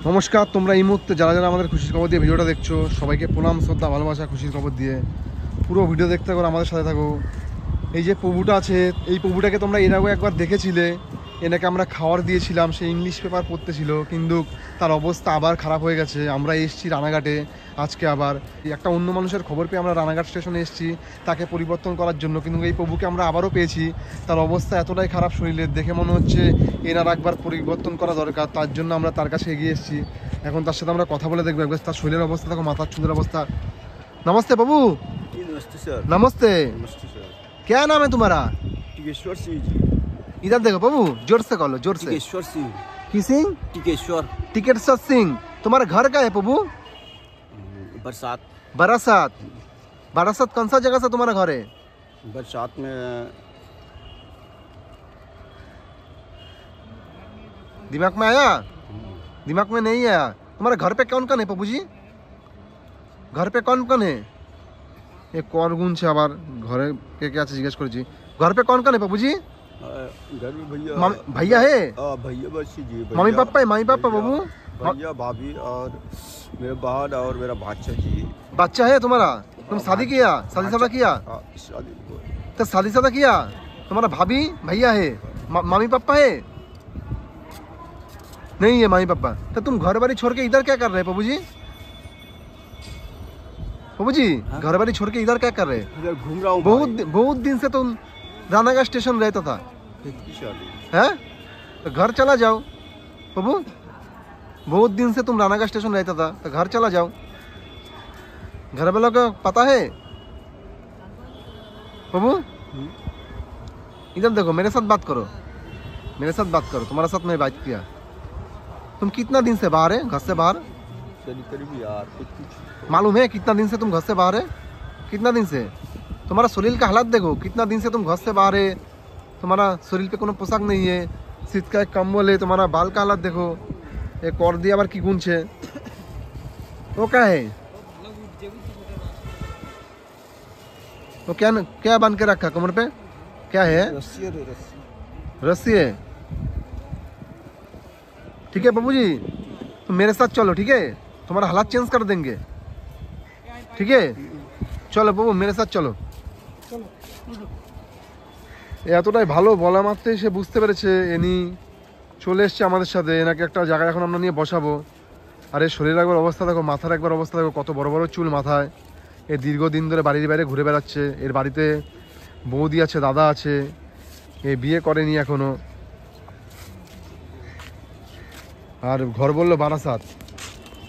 নমস্কার, তোমরা এই মুহূর্তে যারা যারা আমাদের খুশির খবর দিয়ে ভিডিওটা দেখছো সবাইকে প্রণাম, শ্রদ্ধা, ভালোবাসা। খুশির খবর দিয়ে পুরো ভিডিও দেখতে থাকো, আমাদের সাথে থাকো। এই যে প্রভুটা আছে, এই প্রভুটাকে তোমরা এর আগে একবার দেখেছিলে। এনাকে আমরা খাওয়ার দিয়েছিলাম, সে ইংলিশ পেপার পড়তেছিল, কিন্তু তার অবস্থা আবার খারাপ হয়ে গেছে। আমরা এসেছি রানাঘাটে আজকে আবার একটা অন্য মানুষের খবর পেয়ে আমরা রানাঘাট স্টেশনে এসেছি তাকে পরিবর্তন করার জন্য, কিন্তু এই প্রভুকে আমরা আবারও পেয়েছি। তার অবস্থা এতটাই খারাপ শরীরের, দেখে মনে হচ্ছে এনার একবার পরিবর্তন করা দরকার। তার জন্য আমরা তার কাছে এগিয়ে এসেছি। এখন তার সাথে আমরা কথা বলে দেখবো একবার তার শরীরের অবস্থা, দেখো মাথার চুলের অবস্থা। नमस्ते बाबू। नमस्ते सर। नमस्ते। नमस्ते सर। क्या नाम है तुम्हारा? टिकेश्वर सिंह जी। इधर देखो बाबू, जोर से कहो, जोर से। टिकेश्वर सिंह। की सिंह? टिकेश्वर। टिकेश्वर सिंह। तुम्हारा घर का है बाबू? बरसात। बारासात। बारासात कौन सा जगह से तुम्हारा घर है? बरसात में दिमाग में आया? दिमाग में नहीं आया। तुम्हारे घर पे कौन कौन है बाबू जी? घर पे कौन कौन है? ये कौन गुण से आबार घरे के क्या जिज्ञेस कर जी। घर पे कौन कौन है बाबू जी? घर में भैया भैया है? भैया बस जी। मम्मी पापा है? मम्मी पापा बाबू? भैया भाभी और मेरे बहन और मेरा बादशाह जी। बच्चा है तुम्हारा? तुम शादी किया? शादी शादा किया? शादी तो शादी शादा किया? तुम्हारा भाभी भैया है? मम्मी पापा है? नहीं है मम्मी पापा। तो तुम घर बारी छोड़ के इधर क्या कर रहे हैं बाबू जी? बाबू जी घर बारी छोड़ के इधर क्या कर रहे हैं? इधर घूम रहा हूँ। बहुत दिन से तुम रानाघाट स्टेशन रहता था है? तो घर चला जाओ बाबू। बहुत दिन से तुम रानाघाट स्टेशन रहता था, तो घर चला जाओ। घर वालों को पता है बाबू? इधर देखो, मेरे साथ बात करो, मेरे साथ बात करो। तुम्हारे साथ मैं बात किया। तुम कितना दिन से बाहर है, घर से बाहर? करीब यार कुछ मालूम है कितना दिन से तुम घर से बाहर है? कितना दिन से? तुम्हारा शरीर का हालत देखो, कितना दिन से तुम घर से बाहर है। तुम्हारा शरीर पे कोनो पोशाक नहीं है, शीत का एक कम्बल है। तुम्हारा बाल का हालत देखो, एक और दिया बार की गुण है। वो क्या है? वो क्या क्या बांध के रखा कमर पे? क्या है? रस्सी है। ठीक है बाबू जी, तुम मेरे साथ चलो, ठीक है? तुम्हारा हालात चेंज कर देंगे, ठीक है? चलो बाबू मेरे साथ चलो। এতটাই ভালো, বলা মাত্রই সে বুঝতে পেরেছে এনি চলে এসছে আমাদের সাথে। এনাকে একটা জায়গায় এখন আমরা নিয়ে বসাবো। আর এই শরীরের একবার অবস্থা দেখো, মাথার একবার অবস্থা দেখো, কত বড় বড় চুল মাথায়। এ দীর্ঘদিন ধরে বাড়ির বাইরে ঘুরে বেড়াচ্ছে। এর বাড়িতে বৌদি আছে, দাদা আছে, এ বিয়ে করেনি এখনো। और घर बोल लो बारासात।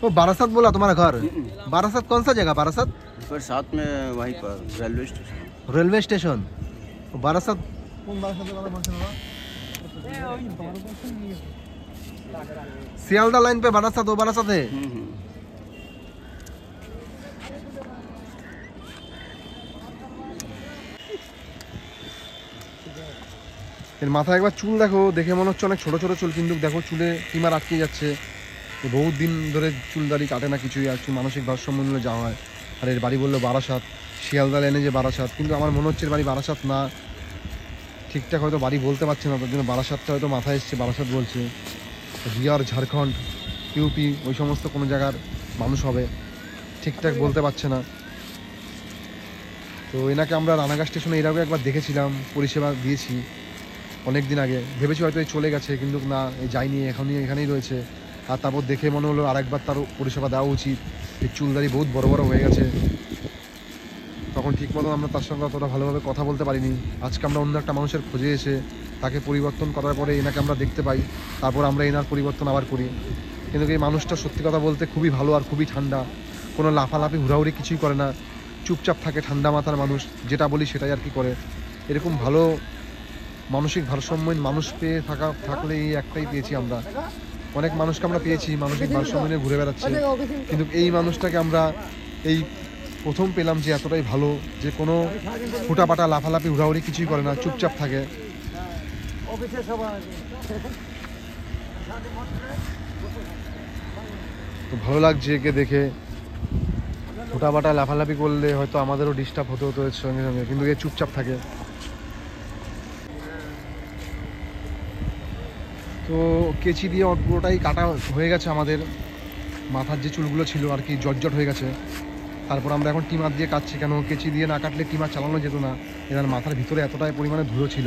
वो बारासात बोला तुम्हारा घर? बारासात कौन सा जगह? बारासात बरसात में वहीं पर railway station. Railway station Barasat. Sealdah line पे बारासात, वो बारासात है। এর মাথায় একবার চুল দেখো, দেখে মনে হচ্ছে অনেক ছোট ছোট চুল, কিন্তু দেখো চুলে টিমার আটকে যাচ্ছে। বহুত দিন ধরে চুল দাড়ি কাটে না কিছুই, আর মানসিক ভারসাম্য নিয়ে যাওয়া হয়। আর এর বাড়ি বললো বারাসাত, শিয়ালদা লাইনে যে বারাসাত, কিন্তু আমার মনে হচ্ছে এর বাড়ি বারাসাত না। ঠিকঠাক হয়তো বাড়ি বলতে পারছে না, তার জন্য বারাসাতটা হয়তো মাথায় এসছে, বারাসাত বলছে। বিহার, ঝাড়খণ্ড, ইউপি ওই সমস্ত কোনো জায়গার মানুষ হবে, ঠিকঠাক বলতে পারছে না। তো এনাকে আমরা রানাঘাট স্টেশনে এর আগে একবার দেখেছিলাম, পরিষেবা দিয়েছি অনেক দিন আগে। ভেবেছি হয়তো এই চলে গেছে, কিন্তু না, এই যায়নি, এখানেই রয়েছে। আর তারপর দেখে মনে হলো আরেকবার তার পরিষেবা দেওয়া উচিত। এই চুলদারি বহুত বড় বড় হয়ে গেছে। তখন ঠিক মতো আমরা তার সঙ্গে অতটা ভালোভাবে কথা বলতে পারিনি। আজকে আমরা অন্য একটা মানুষের খোঁজে এসে তাকে পরিবর্তন করার পরে এনাকে আমরা দেখতে পাই, তারপর আমরা এনার পরিবর্তন আবার করি। কিন্তু এই মানুষটা সত্যি কথা বলতে খুবই ভালো আর খুবই ঠান্ডা, কোনো লাফালাফি হুড়াহুড়ি কিছুই করে না, চুপচাপ থাকে, ঠান্ডা মাথার মানুষ, যেটা বলি সেটাই আর কি করে। এরকম ভালো মানসিক ভারসাম্যহীন মানুষ থাকলে এই একটাই পেয়েছি আমরা। অনেক মানুষকে আমরা পেয়েছি মানসিক ভারসাম্য নিয়ে ঘুরে বেড়াচ্ছে, কিন্তু এই মানুষটাকে আমরা এই প্রথম পেলাম যে এতটাই ভালো, যে কোনো ফুটাপাটা লাফালাফি হুড়াহুড়ি কিছুই করে না, চুপচাপ থাকে। তো ভালো লাগছে একে দেখে। ফুটাপাটা লাফালাফি করলে হয়তো আমাদেরও ডিস্টার্ব হতে হতো এর সঙ্গে সঙ্গে, কিন্তু এ চুপচাপ থাকে। তো কেচি দিয়ে পুরোটাই কাটা হয়ে গেছে আমাদের, মাথার যে চুলগুলো ছিল আর কি জটজট হয়ে গেছে। তারপর আমরা এখন টিমার দিয়ে কাটছি, কেন কেচি দিয়ে না কাটলে টিমার চালানো যেত না। এবার মাথার ভিতরে এতটাই পরিমাণে ধুলো ছিল,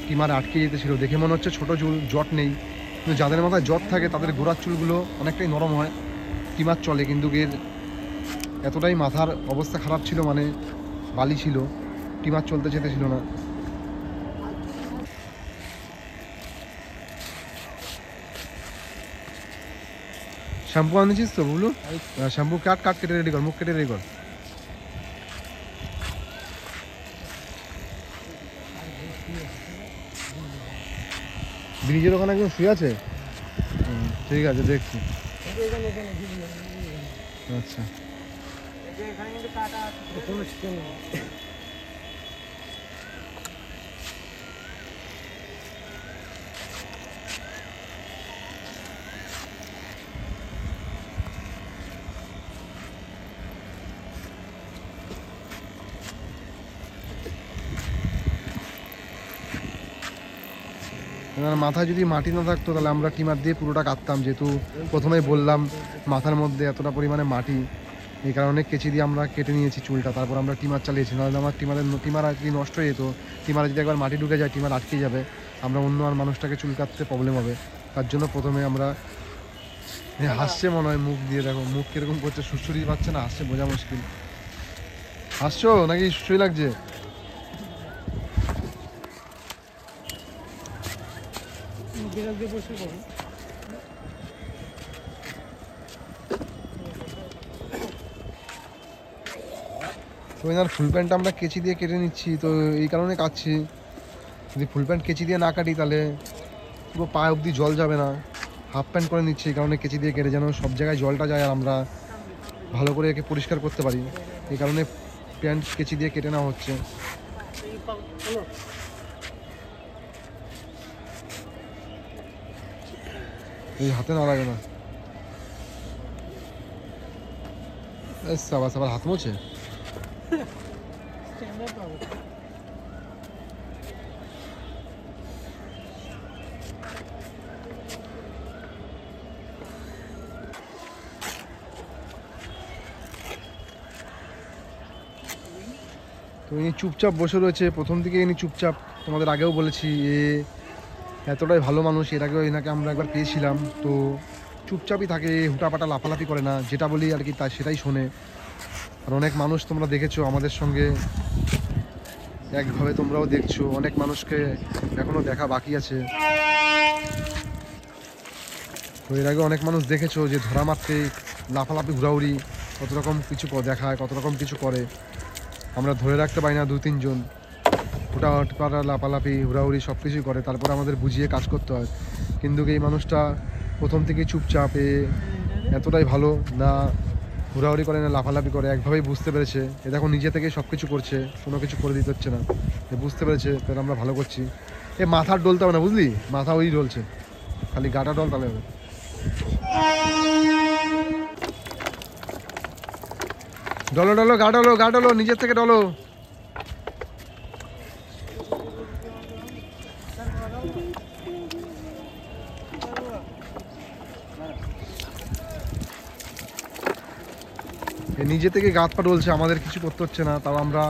টিমার আটকে যেতে ছিল। দেখে মনে হচ্ছে ছোটো চুল, জট নেই, কিন্তু যাদের মাথায় জট থাকে তাদের গোড়ার চুলগুলো অনেকটাই নরম হয়, টিমার চলে। কিন্তু এর এতটাই মাথার অবস্থা খারাপ ছিল, মানে বালি ছিল, টিমার চলতে যেতে ছিল না। শ্যাম্পু আনিছিস তো বুবলু? শ্যাম্পু কাট কাট কেটে রেডি কর, মুখ কেটে রেডি কর। ব্রিজের ওখানে একজন শুয়ে আছে, ঠিক আছে দেখছি। আচ্ছা এবার মাথায় যদি মাটি না থাকতো তাহলে আমরা টিমার দিয়ে পুরোটা কাটতাম, যেহেতু প্রথমেই বললাম মাথার মধ্যে এতটা পরিমাণে মাটি, এই কারণে কেচি দিয়ে আমরা কেটে নিয়েছি চুলটা। তারপর আমরা টিমার চালিয়েছি, নাহলে আমার টিমার আর কি নষ্ট হয়ে যেত। টিমারে যদি একবার মাটি ঢুকে যায় টিমার আটকে যাবে, আমরা অন্য আর মানুষটাকে চুল কাটতে প্রবলেম হবে। তার জন্য প্রথমে আমরা হাসছে মনে হয় মুখ দিয়ে, দেখো মুখ কীরকম করছে, সুস্থরি পাচ্ছে না, হাসছে বোঝা মুশকিল। হাসছো নাকি সুস্থই লাগছে? তো এনার ফুল প্যান্টটা আমরা কেচি দিয়ে কেটে নিচ্ছি, তো এই কারণে কাটছি। যদি ফুল প্যান্ট কেচি দিয়ে না কাটি তাহলে পুরো পায়ে অবধি জল যাবে না। হাফ প্যান্ট করে নিচ্ছি, এই কারণে কেচি দিয়ে কেটে, যেন সব জায়গায় জলটা যায় আর আমরা ভালো করে একে পরিষ্কার করতে পারি। এই কারণে প্যান্ট কেচি দিয়ে কেটে নেওয়া হচ্ছে। এই হাতে না লাগে না, আবার হাত মোছে। তো ইনি চুপচাপ বসে রয়েছে, প্রথম থেকে ইনি চুপচাপ, তোমাদের আগেও বলেছি এ এতটাই ভালো মানুষ। এর আগেও এনাকে আমরা একবার পেয়েছিলাম, তো চুপচাপই থাকে, হুটাপাটা লাফালাফি করে না, যেটা বলি আর কি তা সেটাই শোনে। আর অনেক মানুষ তোমরা দেখেছো আমাদের সঙ্গে একভাবে, তোমরাও দেখছো, অনেক মানুষকে এখনো দেখা বাকি আছে। তো এর আগে অনেক মানুষ দেখেছো যে ধরা মারতে লাফালাফি ঘোরাউড়ি কত রকম কিছু দেখায়, কত রকম কিছু করে, আমরা ধরে রাখতে পারি না। 2-3 জন হুটাপাটা লাফালাফি হুড়াহুড়ি সব কিছুই করে, তারপরে আমাদের বুঝিয়ে কাজ করতে হয়। কিন্তু এই মানুষটা প্রথম থেকেই চুপচাপ, এতটাই ভালো, না হুড়াহুড়ি করে না লাফালাফি করে, একভাবেই বুঝতে পেরেছে। এ দেখো নিজে থেকে সব কিছু করছে, কোনো কিছু করে দিতে হচ্ছে না, এ বুঝতে পেরেছে, তাহলে আমরা ভালো করছি। এ মাথার ডলতে হবে না বুঝলি, মাথা ওই ডলছে, খালি গাটা ডল তাহলে হবে। ডলো ডলো, গা ডলো, গা ডলো, নিজের থেকে ডলো। নিজে থেকে গাত পা ডলছে, আমাদের কিছু করতে হচ্ছে না, তাও আমরা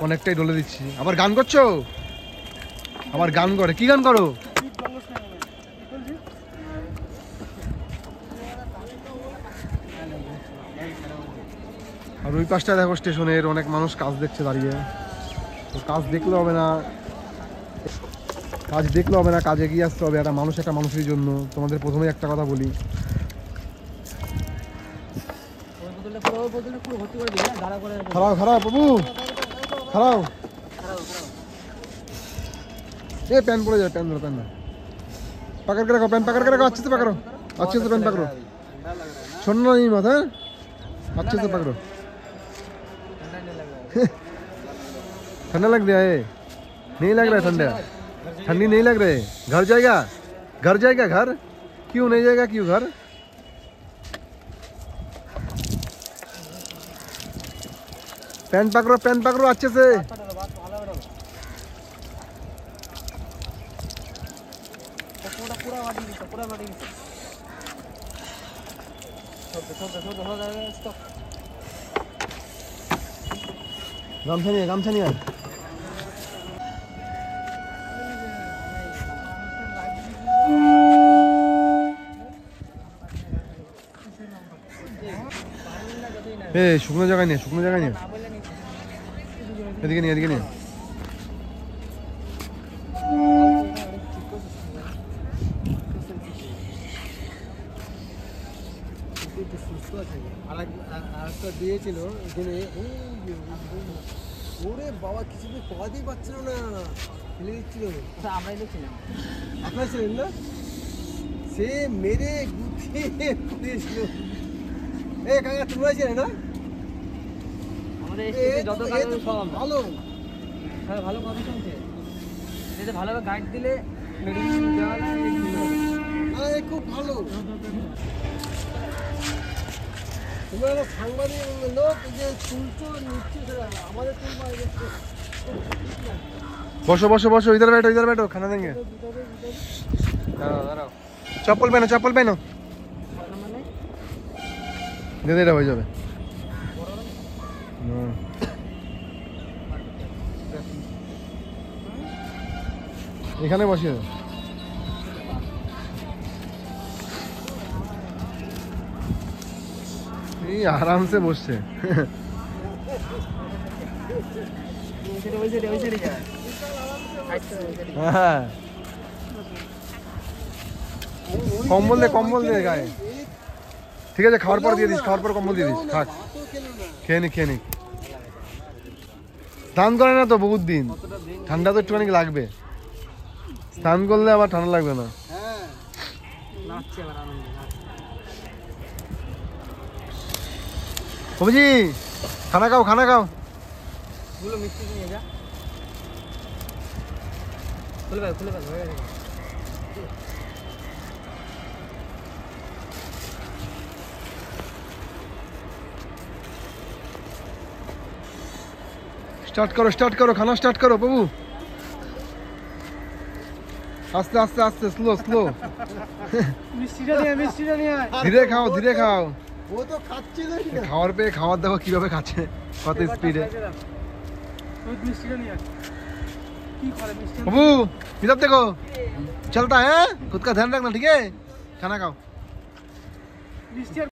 অনেকটাই ডলে দিচ্ছি। আবার গান করছো? আবার গান করে, কি গান করো? আর ওই পাশটা দেখো স্টেশনের অনেক মানুষ কাজ দেখছে দাঁড়িয়ে। তো কাজ দেখলে হবে না, কাজ এগিয়ে আসতে হবে। একটা মানুষের জন্য। তোমাদের প্রথমেই একটা কথা বলি, খারাপ খারাপ বাবু, খারাপ এ প্যান্ট পরে যায়, প্যান্ট ধরো, প্যান্ট ধরো, পাকার করে রাখো, প্যান্ট পাকার করে রাখো, अच्छे से पकड़ो, अच्छे से पैंट पकड़ो, छोड़ना नहीं मत है, अच्छे से पकड़ो। ठंडा लग रहा है? नहीं लग रहा है ठंडा? ठंडी नहीं लग रही? घर जाएगा? घर जाएगा? घर क्यों नहीं जाएगा? क्यों घर? पैंट पकड़ो अच्छे से। पूरा গামছা নিয়ে আয়। শুকনো জায়গায় নিয়ে এদিকে নিয়ে দিয়েছিল এখানে, ওরে বাবা কিছুতে পদাতেই পাচ্ছিল না, ফেলে দিচ্ছিল। আমরাই দেখছিলাম, আপনার ছিলেন না, সে মেরে গুছিয়ে দিয়েছিল। এ কাকা তোমরা ছিলেন না? আমাদের যত ভালো ভালো কমিশন ছিল, ভালোভাবে গাইড দিলে মেডিসিন দেওয়া যায়, খুব ভালো। তোমরা সাংবাদিক লোক যে তুলছো নিচ্ছে, আমাদের বসো इधर बैठो खाना देंगे। দাঁড়াও चप्पल पहनो दे दे हो जाবে। এখানে বসিয়ে দাও। এই আরাম সে বসছে। হ্যাঁ কম্বল দে গায়ে। ঠিক আছে খাওয়ার পর দিয়ে দিস, খাওয়ার পর কম্বল দিয়ে দিস, থাক খেয়ে নি। স্নান করে না তো বহুত দিন, ঠান্ডা তো একটুখানি লাগবে, স্নান করলে আবার ঠান্ডা লাগবে না। বাবুজি খানা খাও। মিষ্টি নিয়ে যা, খুলে ফেল। स्टार्ट करो खाना स्टार्ट करो बाबू। आस्ते स्लो धीरे खाओ। ও তো খাচ্ছিল না, খাওয়ার দেখো কিভাবে খাচ্ছে, কত স্পিডে। बाबू इधर देखो, चलता है, खुद का ध्यान रखना, ठीक है, खाना खाओ।